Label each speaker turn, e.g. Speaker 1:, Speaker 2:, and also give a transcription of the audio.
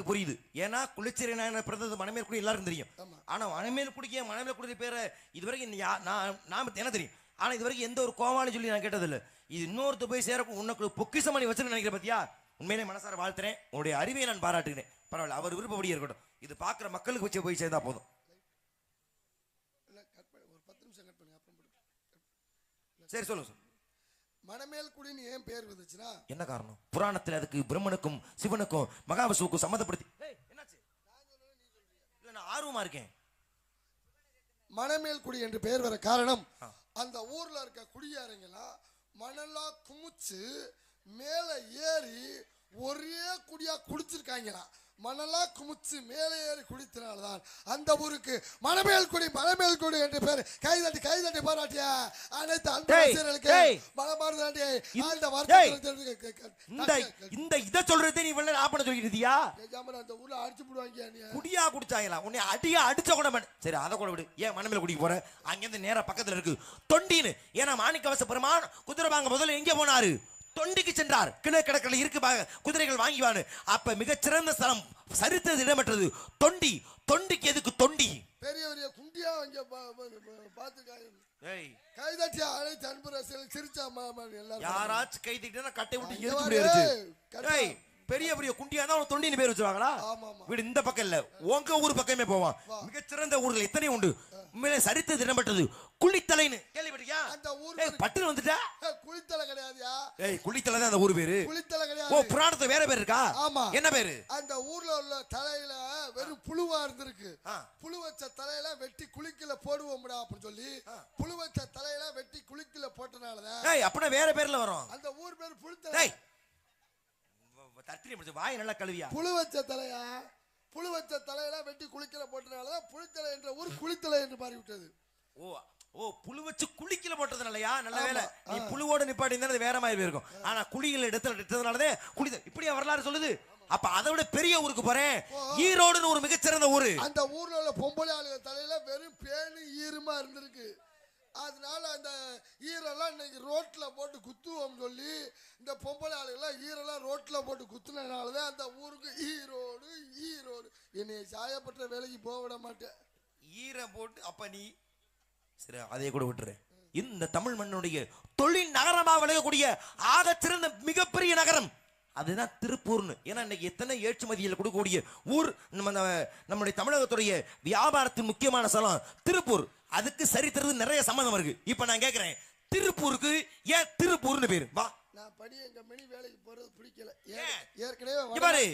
Speaker 1: புரியுது. ஏன்னா குளிச்சரியான பிறந்தது மணமேல்குடி எல்லாரும் தெரியும். ஆனா மணமேல்குடி பேரை இதுவரைக்கும் நாம என்ன தெரியும். ஆனா இதுவரைக்கும் எந்த ஒரு கோமாளி சொல்லி நான் கேட்டதில்லை. இது இன்னொருத்த போய் சேர உனக்கு பொக்கிஷமா நீ வச்சிருக்க நினைக்கிற பத்தியா. உண்மையிலே மனசார வாழ்த்துறேன். உன்னுடைய அறிவை நான் பாராட்டுகிறேன். பரவாயில்ல, அவர் விருப்பப்படி இருக்கட்டும். இது பாக்குற மக்களுக்கு வச்சு போய் சேர்ந்தா போதும். சரி சொல்லுங்க.
Speaker 2: மணமேல்குடின்னு ஏன் பேர் வந்துச்சுன்னா
Speaker 1: என்ன காரணம்? புராணத்தில் அதுக்கு பிரம்மனுக்கும் சிவனுக்கும் மகாவிஷ்ணுவுக்கும் சம்மந்தப்படுத்தி என்னாச்சு? இல்ல நான் ஆர்வமா இருக்கேன்.
Speaker 2: மணமேல்குடி என்று பெயர் வர காரணம் அந்த ஊர்ல இருக்க குடியாரங்கெல்லாம் மணலா குமிச்சு மேல ஏறி ஒரே குடியா குடிச்சிருக்காங்களாம். மணலா குமிச்சு மேலே ஏறி குடித்தனால்தான் அந்த ஊருக்கு மணமேல்குடி என்று பேர். கைதட்டி பாராட்டியா அனைத்து அன்பர்களுக்கு மனமார்ந்த
Speaker 1: இந்த இத சொல்றதே நீ வெள்ள ஆப்பன சொல்லிட்டியா?
Speaker 2: அந்த ஊர்ல அடிச்சு போடுவாங்க.
Speaker 1: குடியா குடிச்சாங்களா? உன்னை அடிச்ச கூட சரி, அதை கூட விடு. ஏன் மணமேல்குடிக்கு போற? அங்கிருந்து நேரா பக்கத்துல இருக்கு தொண்டின்னு. ஏன்னா மாணிக்கவாச பெருமான் குதிரை வாங்க முதல்ல எங்க போனாரு? தொண்டிக்கு சென்றார். கிணக்கடற்கரை இருக்கு குதிரைகள் வாங்கிவானு. அப்ப மிகச்சிறந்த ஸ்தலம் சரித்தது இடமற்றது தொண்டி. தொண்டிக்கு எதுக்கு தொண்டி?
Speaker 2: பெரிய பெரிய குண்டியா வாங்க பாத்துக்காய். கைதட்டியா அனைத்து அன்பரசல் சிரிச்சா எல்லாரும்
Speaker 1: யாராச்சும் கைதட்டினா கட்டை விட்டு எரிச்சு முடியாது. பெரிய பெரிய குண்டியா தான் தொண்டின்னு பேர் வச்சுவாங்களா? வீடு இந்த பக்கம் இல்ல, உங்க ஊர் பக்கமே போவான். மிகச்சிறந்த ஊர்கள் எத்தனை உண்டு. உண்மையிலே சரித்தது இடம்பெற்றது குளித்தலைன்னு கேள்விப்பட்டியா?
Speaker 2: அந்த ஊர்
Speaker 1: பட்டு வந்துட்டா
Speaker 2: குளித்தலை கிடையாதுயா.
Speaker 1: குளித்தலை தான் அந்த ஊர் பேரு.
Speaker 2: குளித்தலை கிடையாது.
Speaker 1: ஓ, புராணத்துல வேற பேர் இருக்கா?
Speaker 2: ஆமா.
Speaker 1: என்ன பேரு?
Speaker 2: அந்த ஊர்ல உள்ள தலையில வெறும் புழுவா இருந்திருக்கு. புழு வச்ச தலையில வெட்டி குளிக்கல போடுவோம்டா அப்படின்னு சொல்லி புழு வச்ச தலையில வெட்டி குளிக்கல போட்டனாலதான்
Speaker 1: அப்படின்னா வேற பேர்ல வரும்.
Speaker 2: அந்த ஊர் பேர் புளித்தலை.
Speaker 1: வாய் நல்லா கழுவியா?
Speaker 2: புழு வச்ச தலையில வெட்டி குளிக்கல போட்டனாலதான் புளித்தலை என்ற ஊர் குளித்தலை என்று மாறிவிட்டது.
Speaker 1: ஓ, புழு வச்சு குளிக்கல போட்டதுனாலயா? நல்ல வேலை, நீ புழுவோட நிப்பாட்டி இருந்தா வேற மாதிரி இருக்கும். ஆனா குளிகள் இடத்துல இட்டதுனாலதே குளித்த இப்படியா வரலாறு சொல்லுது. அப்ப அதை விட பெரிய ஊருக்கு போறேன். ஈரோடுன்னு ஒரு மிகச்சிறந்த ஊரு.
Speaker 2: அந்த ஊர்ல உள்ள பொம்பளை ஆளுங்க தலையில வெறும் பேனு ஈரமா இருந்திருக்கு. அதனால அந்த ஈரெல்லாம் இன்னைக்கு ரோட்ல போட்டு குத்துவோம் சொல்லி இந்த பொம்பளை ஆளுகள்லாம் ஈரெல்லாம் ரோட்ல போட்டு குத்துனதுனாலதான் அந்த ஊருக்கு ஈரோடு. என்னை சாயப்பட்ட வேலைக்கு போக விட மாட்டேன்.
Speaker 1: ஈர போட்டு அப்ப நீ சரி அதையே கூட விட்டுரு. இந்த தமிழ் மண்ணுடைய தொழில் நகரமாக விளங்கக்கூடிய ஆக சிறந்த மிகப்பெரிய நகரம் அதுதான் திருப்பூர்னு. ஏன்னா இன்னைக்கு எத்தனை ஏற்றுமதியில் கொடுக்கக்கூடிய ஊர். நம்முடைய தமிழகத்துடைய வியாபாரத்தின் முக்கியமான ஸ்தலம் திருப்பூர். அதுக்கு சரித்திரது நிறைய சம்பந்தம் இருக்கு. இப்ப நான் கேட்கிறேன், திருப்பூருக்கு ஏன் திருப்பூர்னு பேரு? வா,
Speaker 2: நான் படி எங்க மணி வேலைக்கு போறது பிடிக்கல. ஏற்கனவே